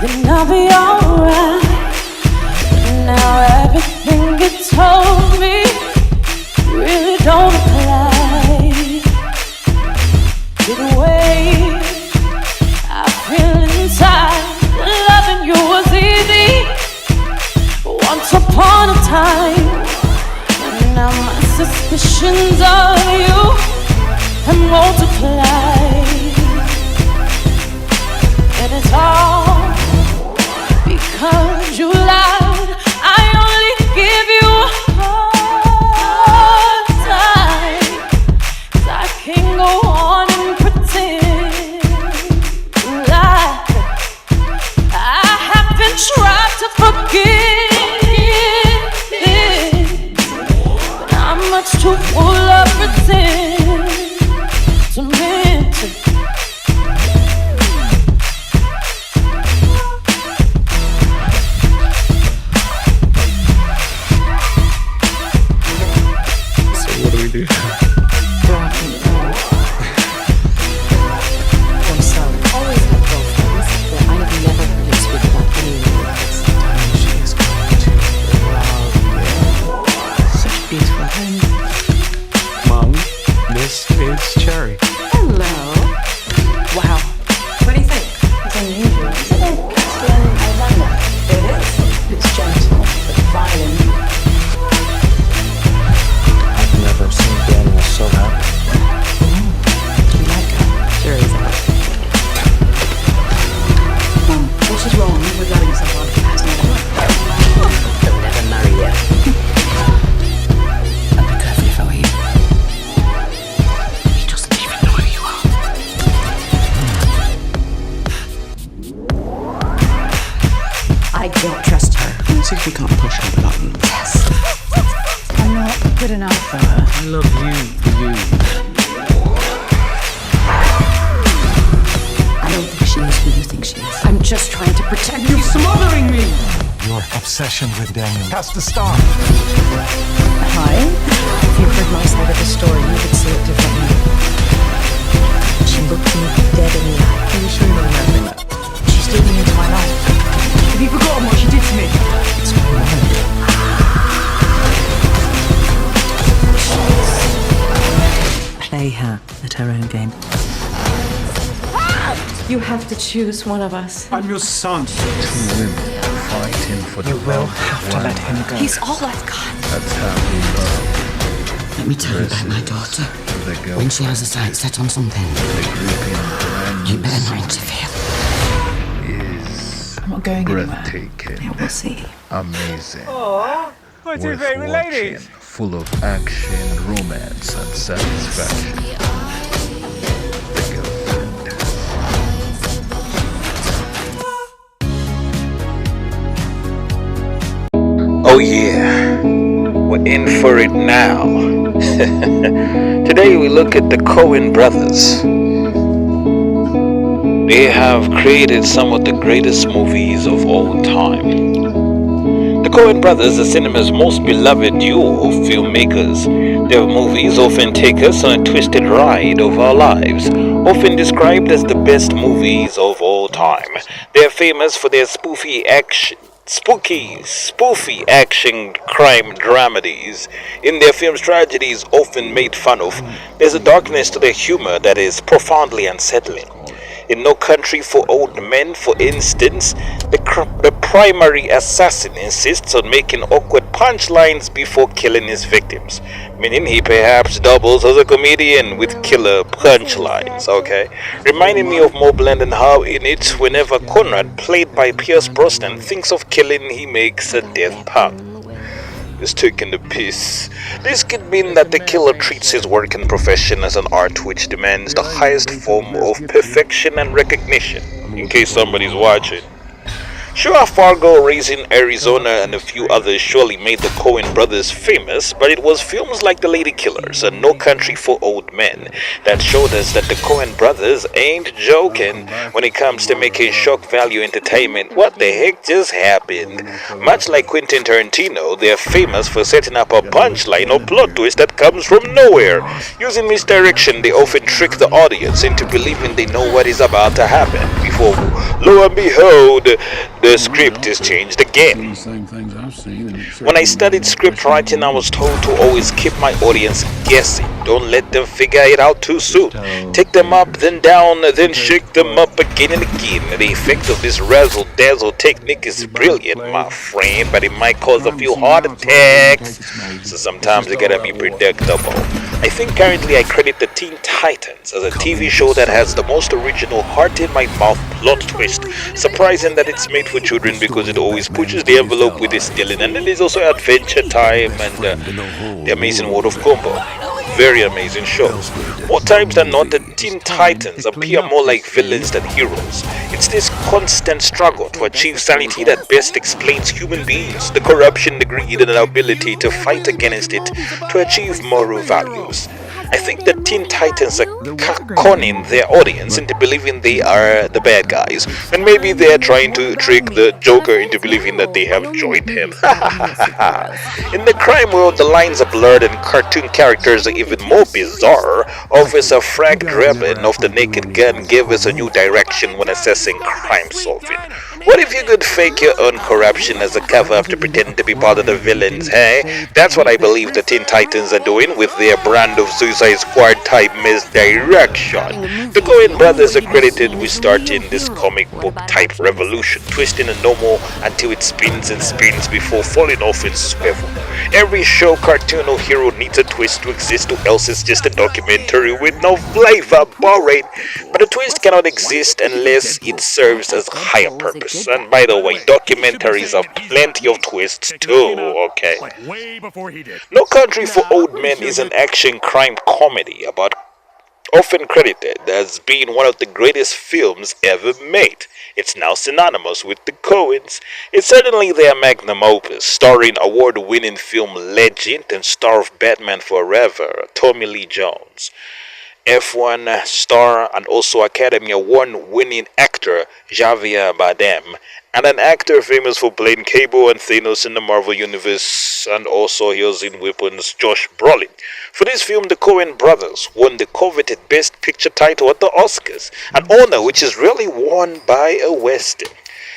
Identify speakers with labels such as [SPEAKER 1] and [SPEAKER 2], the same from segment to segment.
[SPEAKER 1] then I'll be alright. Now everything you told me really don't apply. The way I feel inside, loving you was easy once upon a time. And now my suspicions of you have multiplied. And it's all because you lied. I only give you a hard time, 'cause I can't go on and pretend like I haven't tried to forget it. But I'm much too full of pretend to mention.
[SPEAKER 2] What do we do?
[SPEAKER 3] I'm sorry. Always have girlfriends, but I have never heard you speak about anyone like this.
[SPEAKER 2] She is going to love you.
[SPEAKER 3] Such a beautiful home.
[SPEAKER 2] Mom, this is Cherry.
[SPEAKER 3] Hello. Wow. What do you think? It's unusual. Is it a Castellan Alvanda? It is. It's gentle, but violent.
[SPEAKER 2] I've never seen Daniel so happy.
[SPEAKER 3] You like her? Sure is. What is wrong with loving someone who has no love? They'll never marry you. I'd be careful if I were you. He doesn't even know who you are. I don't trust her.
[SPEAKER 4] See if we can't push her button.
[SPEAKER 3] Yes. I'm not good enough for her.
[SPEAKER 2] I love you for you.
[SPEAKER 3] I don't think she is who you think she is. I'm just trying to protect you.
[SPEAKER 4] Smothering me!
[SPEAKER 5] Your obsession with Daniel has to stop.
[SPEAKER 3] Hi. If you heard my side of the story, you would see it differently. She looked me dead in the eye.
[SPEAKER 4] Are you sure you're not imagining that?
[SPEAKER 3] She steered me into my life.
[SPEAKER 4] Have you forgotten what she did to me?
[SPEAKER 2] It's my mind.
[SPEAKER 3] Play her at her own game. You have to choose one of us.
[SPEAKER 4] I'm your son.
[SPEAKER 5] Two women fighting for the
[SPEAKER 4] You will
[SPEAKER 5] love
[SPEAKER 4] have
[SPEAKER 5] of
[SPEAKER 4] to
[SPEAKER 5] one
[SPEAKER 4] let him
[SPEAKER 5] man.
[SPEAKER 4] go.
[SPEAKER 3] He's all I've got.
[SPEAKER 5] That's how we love.
[SPEAKER 6] Let me tell you about my daughter.
[SPEAKER 5] The girl,
[SPEAKER 6] When she has her sights set on something,
[SPEAKER 5] the grouping brand
[SPEAKER 6] you
[SPEAKER 5] new
[SPEAKER 6] better not interfere.
[SPEAKER 5] is
[SPEAKER 3] I'm not going anywhere.
[SPEAKER 5] breathtaking,
[SPEAKER 3] Yeah, we'll see.
[SPEAKER 5] amazing,
[SPEAKER 4] My two
[SPEAKER 5] worth
[SPEAKER 4] favourite
[SPEAKER 5] watching,
[SPEAKER 4] ladies.
[SPEAKER 5] full of action, romance, and satisfaction. The Girlfriend. Oh yeah, we're in for it now. Today we look at the Coen brothers. They have created some of the greatest movies of all time. The Coen brothers are cinema's most beloved duo of filmmakers. Their movies often take us on a twisted ride of our lives, often described as the best movies of all time. They are famous for their spoofy action crime dramedies. In their films, tragedies often made fun of. There's a darkness to their humor that is profoundly unsettling. In No Country for Old Men, for instance, the primary assassin insists on making awkward punchlines before killing his victims, meaning he perhaps doubles as a comedian with killer punchlines, okay? Reminding me of Mobland and how in it, whenever Conrad, played by Pierce Brosnan, thinks of killing, he makes a death pun. Is taking the piss. This could mean that the killer treats his work and profession as an art which demands the highest form of perfection and recognition, in case somebody's watching. Sure, Fargo, Raising Arizona, and a few others surely made the Coen brothers famous, but it was films like The Lady Killers and No Country for Old Men that showed us that the Coen brothers ain't joking when it comes to making shock value entertainment. What the heck just happened? Much like Quentin Tarantino, they're famous for setting up a punchline or plot twist that comes from nowhere. Using misdirection, they often trick the audience into believing they know what is about to happen before, lo and behold, the script is changed again. When I studied script writing, I was told to always keep my audience guessing. Don't let them figure it out too soon. Take them up, then down, then shake them up again and again. The effect of this razzle-dazzle technique is brilliant, my friend, but it might cause a few heart attacks. So sometimes you gotta be predictable. I think currently I credit the Teen Titans as a TV show that has the most original heart-in-my-mouth plot twist. Surprising that it's made for children because it always pushes the envelope with its stealing, and then there's also Adventure Time and The Amazing World of Gumball. Very amazing shows. More times than not, the Teen Titans appear more like villains than heroes. It's this constant struggle to achieve sanity that best explains human beings, the corruption, the greed, and the ability to fight against it to achieve moral values. I think the Teen Titans are conning their audience into believing they are the bad guys, and maybe they're trying to trick the Joker into believing that they have joined him. In the crime world, the lines are blurred and cartoon characters are even more bizarre. Officer Frank Drebin of the Naked Gun gave us a new direction when assessing crime solving. What if you could fake your own corruption as a cover-up to pretend to be part of the villains, hey? That's what I believe the Teen Titans are doing with their brand of Suicide Squad type misdirection. The Coen brothers are credited with starting this comic book type revolution, twisting a normal until it spins and spins before falling off its swivel. Every show, cartoon, or hero needs a twist to exist, or else it's just a documentary with no flavor, boring. But a twist cannot exist unless it serves as a higher purpose. And by the way, documentaries have plenty of twists too, okay? No Country for Old Men is an action crime comedy about often credited as being one of the greatest films ever made. It's now synonymous with the Coens. It's certainly their magnum opus, starring award-winning film legend and star of Batman Forever, Tommy Lee Jones. F1 star and also Academy Award-winning actor Javier Bardem, and an actor famous for playing Cable and Thanos in the Marvel Universe, and also Heroes in Weapons, Josh Brolin. For this film, the Coen brothers won the coveted Best Picture title at the Oscars, an honor which is rarely won by a Western.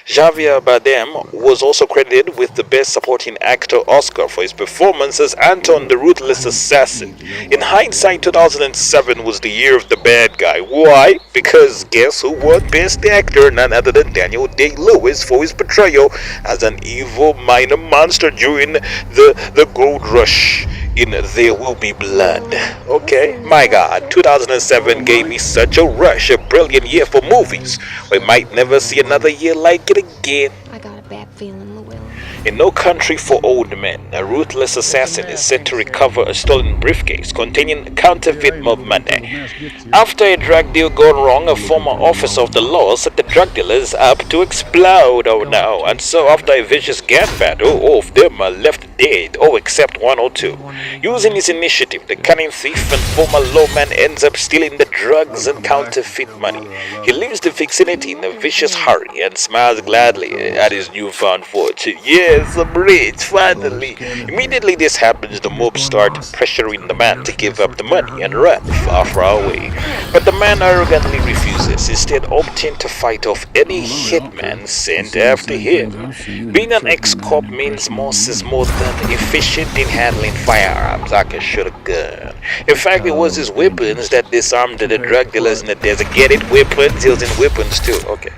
[SPEAKER 5] Javier Bardem was also credited with the Best Supporting Actor Oscar for his performance as Anton the Ruthless Assassin. In hindsight, 2007 was the year of the bad guy. Why? Because guess who won Best Actor? None other than Daniel Day-Lewis for his portrayal as an evil minor monster during the Gold Rush in There Will Be Blood. Okay, my God, 2007 gave me such a rush, a brilliant year for movies. We might never see another year like it again.
[SPEAKER 7] I got a bad feeling, Llewellyn.
[SPEAKER 5] In No Country for Old Men, a ruthless assassin is set to recover a stolen briefcase containing counterfeit mob money. After a drug deal gone wrong, a former officer of the law set the drug dealers up to explode, oh no, and so after a vicious gang battle, all of them are left dead, all except one or two. Using his initiative, the cunning thief and former lawman ends up stealing the drugs and counterfeit money. He leaves the vicinity in a vicious hurry and smiles gladly at his newfound fortune. Yes, I'm rich, finally. Immediately this happens, the mob start pressuring the man to give up the money and run far, far away. But the man arrogantly refuses, instead opting to fight off any hitman sent after him. Being an ex-cop means Moss is more than efficient in handling firearms. I can shoot a gun. In fact, it was his weapons that disarmed the drug dealers in the desert. Get it? Weapons? He was in weapons too. Okay.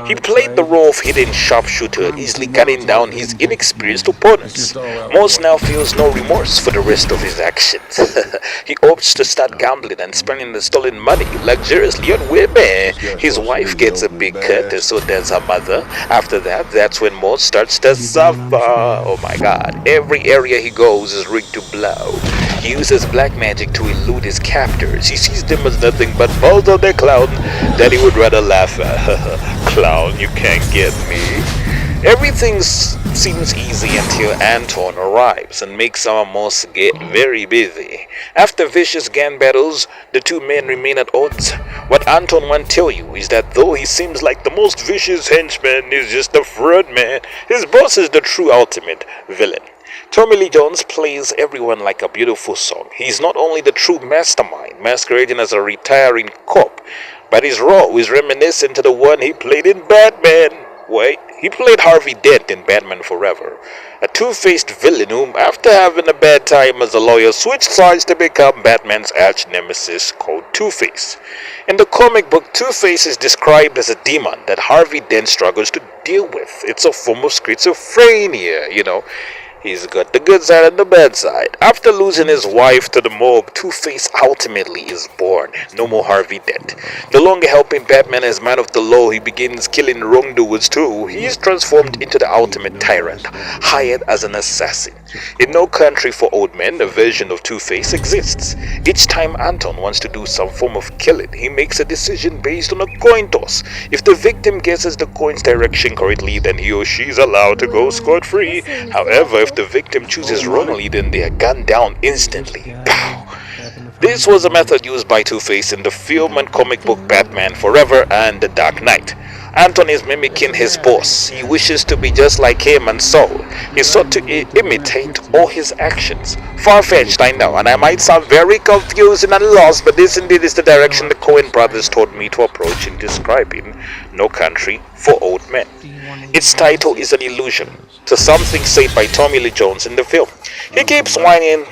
[SPEAKER 5] He played the role of hidden sharpshooter, easily cutting down his inexperienced opponents. Moss now feels no remorse for the rest of his actions. He opts to start gambling and spending the stolen money luxuriously on women. His wife gets a big cut, and so does her mother. After that, that's when Moss starts to suffer. Oh my God, every area he goes is rigged to blow. He uses black magic to elude his captors. He sees them as nothing but balls of their clown that he would rather laugh at. Clown, you can't get me. Everything seems easy until Anton arrives and makes our moss get very busy. After vicious gang battles, the two men remain at odds. What Anton won't tell you is that though he seems like the most vicious henchman, he's just a front man. His boss is the true ultimate villain. Tommy Lee Jones plays everyone like a beautiful song. He's not only the true mastermind, masquerading as a retiring cop, but his role is reminiscent to the one he played in Batman. Wait, he played Harvey Dent in Batman Forever, a two-faced villain whom, after having a bad time as a lawyer, switched sides to become Batman's arch-nemesis called Two-Face. In the comic book, Two-Face is described as a demon that Harvey Dent struggles to deal with. It's a form of schizophrenia, you know. He's got the good side and the bad side. After losing his wife to the mob, Two-Face ultimately is born. No more Harvey Dent. No longer helping Batman as man of the law, he begins killing wrongdoers too. He is transformed into the ultimate tyrant, hired as an assassin. In No Country for Old Men, a version of Two-Face exists. Each time Anton wants to do some form of killing, he makes a decision based on a coin toss. If the victim guesses the coin's direction correctly, then he or she is allowed to go scot-free. However, if the victim chooses wrongly, then they are gunned down instantly. Pow! This was a method used by Two-Face in the film and comic book Batman Forever and The Dark Knight. Anton is mimicking his boss. He wishes to be just like him, and so he sought to imitate all his actions. Far-fetched, I know, and I might sound very confusing and lost, but this indeed is the direction the Coen brothers told me to approach in describing No Country for Old Men. Its title is an allusion to something said by Tommy Lee Jones in the film. He keeps whining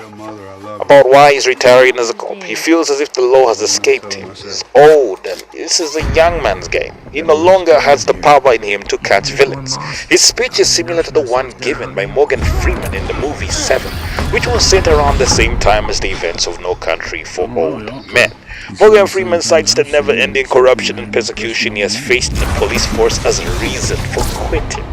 [SPEAKER 5] about why he's retiring as a cop. He feels as if the law has escaped him. He's old and this is a young man's game. He no longer has the power in him to catch villains. His speech is similar to the one given by Morgan Freeman in the movie Seven, which was set around the same time as the events of No Country for Old Men. Morgan Freeman cites the never-ending corruption and persecution he has faced in the police force as a reason for quitting.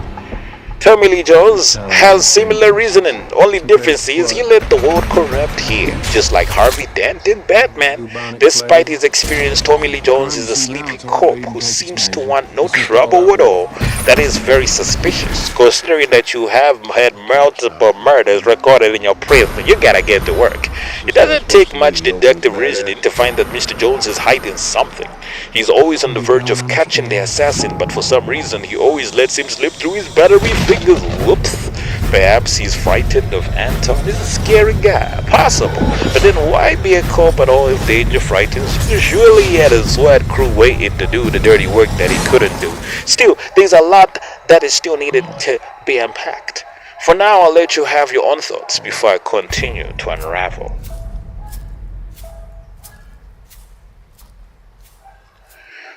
[SPEAKER 5] Tommy Lee Jones has similar reasoning. Only difference is he let the world corrupt here, just like Harvey Dent in Batman. Despite his experience, Tommy Lee Jones is a sleepy cop who seems to want no trouble at all. That is very suspicious, considering that you have had multiple murders recorded in your prison. You gotta get to work. It doesn't take much deductive reasoning to find that Mr. Jones is hiding something. He's always on the verge of catching the assassin, but for some reason he always lets him slip through his battery fingers. Whoops. Perhaps he's frightened of Anton. He's a scary guy. Possible. But then why be a cop at all if danger frightens? Surely he had a SWAT crew waiting to do the dirty work that he couldn't do. Still, there's a lot that is still needed to be unpacked. For now, I'll let you have your own thoughts before I continue to unravel.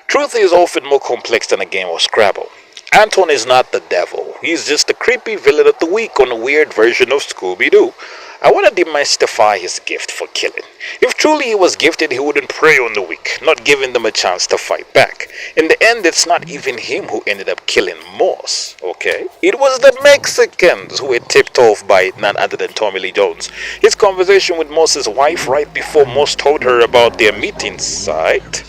[SPEAKER 5] Truth is often more complex than a game of Scrabble. Anton is not the devil. He's just the creepy villain of the week on a weird version of Scooby-Doo. I want to demystify his gift for killing. If truly he was gifted, he wouldn't prey on the weak, not giving them a chance to fight back. In the end, it's not even him who ended up killing Moss, okay? It was the Mexicans who were tipped off by none other than Tommy Lee Jones. His conversation with Moss's wife right before Moss told her about their meeting site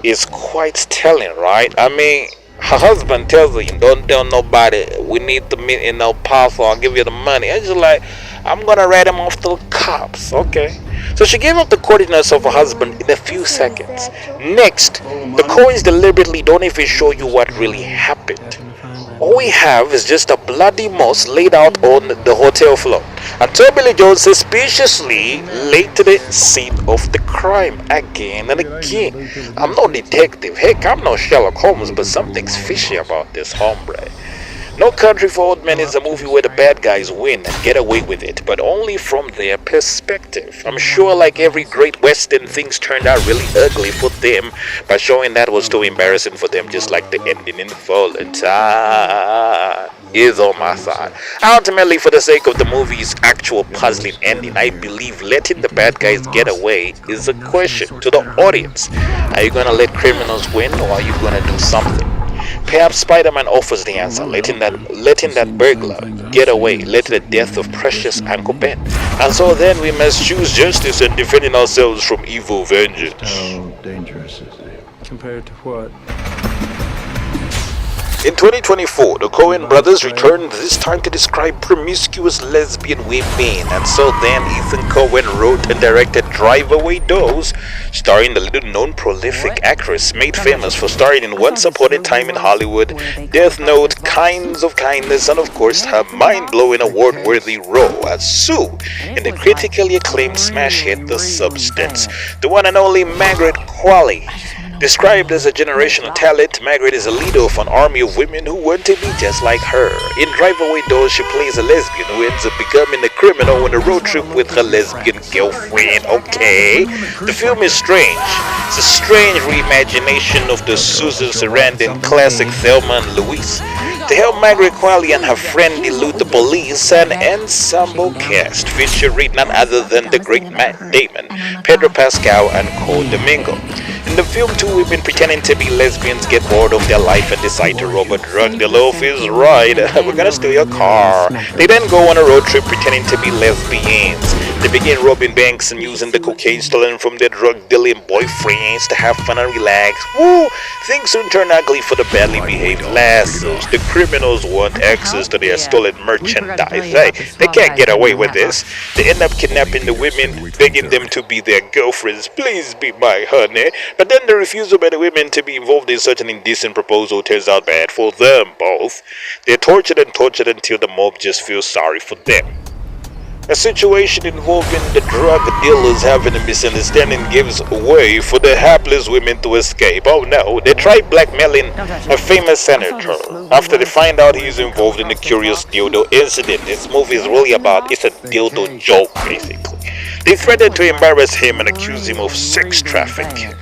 [SPEAKER 5] is quite telling, right? I mean, her husband tells her, don't tell nobody, we need to meet in El Paso, I'll give you the money. And she's like, I'm gonna write him off to the cops, okay? So she gave up the coordinates of her husband in a few seconds. Next, the coins deliberately don't even show you what really happened. All we have is just a bloody moss laid out on the hotel floor. And Tommy Lee Jones suspiciously laid to the scene of the crime again and again. I'm no detective, heck, I'm no Sherlock Holmes, but something's fishy about this hombre. No Country for Old Men is a movie where the bad guys win and get away with it, but only from their perspective. I'm sure like every great western, things turned out really ugly for them, but showing that was too embarrassing for them, just like the ending in Fallen Time is on my side. Ultimately, for the sake of the movie's actual puzzling ending, I believe letting the bad guys get away is a question to the audience. Are you gonna let criminals win, or are you gonna do something? Perhaps Spider-Man offers the answer, letting that burglar get away, led to the death of precious Uncle Ben. And so then we must choose justice and defending ourselves from evil vengeance.
[SPEAKER 2] How dangerous is it?
[SPEAKER 4] Compared to what?
[SPEAKER 5] In 2024, the Coen brothers returned, this time to describe promiscuous lesbian women, and so then Ethan Coen wrote and directed Drive Away Dolls, starring the little-known prolific actress made famous for starring in Once Upon a Time in Hollywood, Death Note, Kinds of Kindness, and of course her mind-blowing award-worthy role as Sue in the critically acclaimed smash hit The Substance. The one and only Margaret Qualley. Described as a generational talent, Margaret is a leader of an army of women who want to be just like her. In Drive Away Dolls, she plays a lesbian who ends up becoming a criminal on a road trip with her lesbian girlfriend. Okay, the film is strange. It's a strange reimagination of the Susan Sarandon classic Thelma and Louise. To help Margaret Qualley and her friend elude the police, an ensemble cast featuring none other than the great Matt Damon, Pedro Pascal, and Cole Domingo. In the film, two women pretending to be lesbians get bored of their life and decide to rob a drug dealer of his ride. We're gonna steal your car. They then go on a road trip pretending to be lesbians. They begin robbing banks and using the cocaine stolen from their drug dealing boyfriends to have fun and relax. Woo! Things soon turn ugly for the badly behaved lassos. The criminals want access to their stolen merchandise. They can't get away with this. They end up kidnapping the women, begging them to be their girlfriends. Please be my honey. But then the refusal by the women to be involved in such an indecent proposal turns out bad for them both. They're tortured until the mob just feels sorry for them. A situation involving the drug dealers having a misunderstanding gives way for the hapless women to escape. Oh no, they try blackmailing a famous senator after they find out he's involved in a curious dildo incident. This movie is really about, it's a dildo joke basically. They threaten to embarrass him and accuse him of sex trafficking.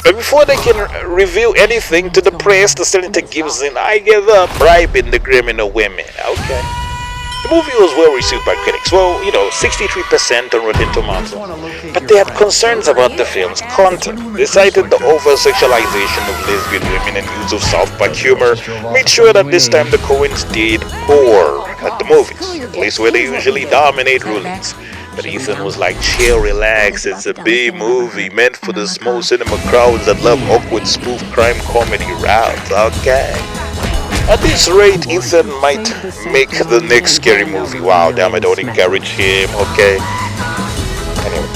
[SPEAKER 5] But before they can reveal anything to the press, the senator gives in, I give up, bribing the criminal women. Okay. The movie was well received by critics. Well, 63% on Rotten Tomatoes. But they had concerns about the film's content. They cited the over-sexualization of lesbian women and use of South Park humor. Made sure that this time the Coens did gore at the movies, a place where they usually dominate rulings. But Ethan was like, chill, relax, it's a B movie meant for the small cinema crowds that love awkward spoof crime comedy routes, okay? At this rate, Ethan might make the next scary movie. Wow, damn it, don't encourage him, okay? Anyway.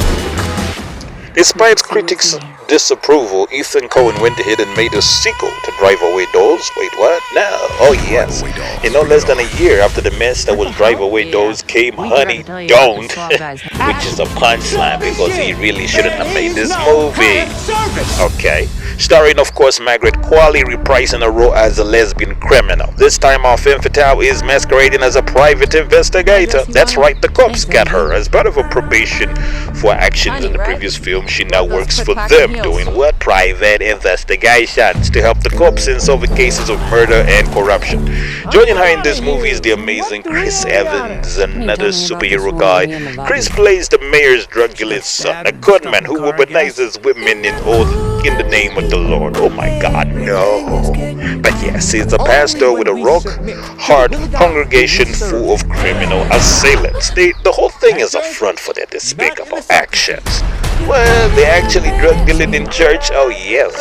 [SPEAKER 5] Despite critics' disapproval, Ethan Coen went ahead and made a sequel to Drive Away Dolls. Wait, what? No. Oh, yes. In no less than a year after the mess that was Drive Away Dolls came Honey, Don't, which is a punchline because he really shouldn't have made this movie. Okay. Starring, of course, Margaret Qualley reprising her role as a lesbian criminal. This time our femme fatale is masquerading as a private investigator. That's right, the cops got her. As part of her probation for actions in the previous film, she now works for them, doing what? Private investigations to help the cops in solving cases of murder and corruption. Joining her in this movie is the amazing Chris Evans, another superhero guy. Chris plays the mayor's drug dealer's son, a conman who womanizes women in the name of the Lord. Oh my God, no. But yes, he's a pastor with a rock-hard congregation full of criminal assailants. The whole thing is a front for their despicable actions. Well, they actually drug dealing in church. Oh yes,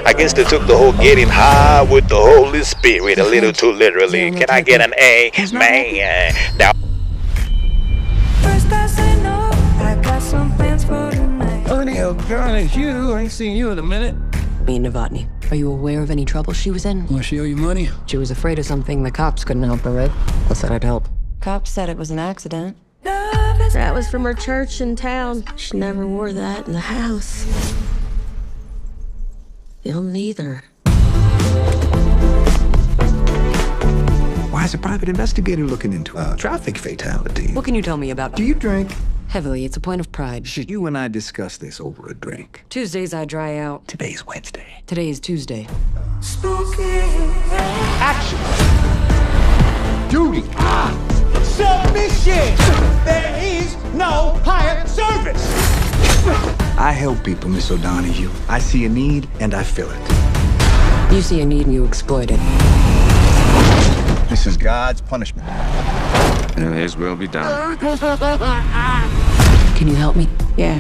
[SPEAKER 5] I guess they took the whole getting high with the Holy Spirit a little too literally. Can I get an A, man? Now,
[SPEAKER 1] First I say no, I got some plans for tonight.
[SPEAKER 2] Oh, the hell, girl, it's you. I ain't seen you in a minute.
[SPEAKER 6] Me, Novotny. Are you aware of any trouble she was in?
[SPEAKER 2] Wanna she owe you money?
[SPEAKER 6] She was afraid of something the cops couldn't help her with. I said I'd help.
[SPEAKER 3] Cops said it was an accident.
[SPEAKER 7] That was from her church in town. She never wore that in the house. You'll neither.
[SPEAKER 8] Why is a private investigator looking into a traffic fatality?
[SPEAKER 6] What can you tell me about?
[SPEAKER 8] Do you drink?
[SPEAKER 6] Heavily, it's a point of pride.
[SPEAKER 8] Should you and I discuss this over a drink?
[SPEAKER 6] Tuesdays I dry out.
[SPEAKER 8] Today's Wednesday.
[SPEAKER 6] Today is Tuesday.
[SPEAKER 2] Action! Duty! Submission! There is no higher service!
[SPEAKER 8] I help people, Miss O'Donoghue. I see a need and I fill it.
[SPEAKER 6] You see a need and you exploit it.
[SPEAKER 9] This is God's punishment.
[SPEAKER 2] And His will be done.
[SPEAKER 6] Can you help me?
[SPEAKER 3] Yeah.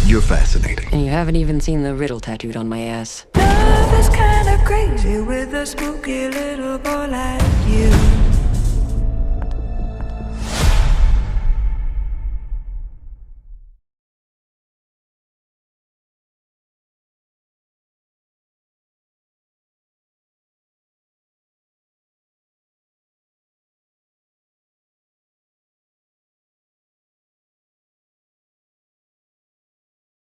[SPEAKER 8] You're fascinating.
[SPEAKER 6] And you haven't even seen the riddle tattooed on my ass.
[SPEAKER 1] Love is kind of crazy with a spooky little boy like you.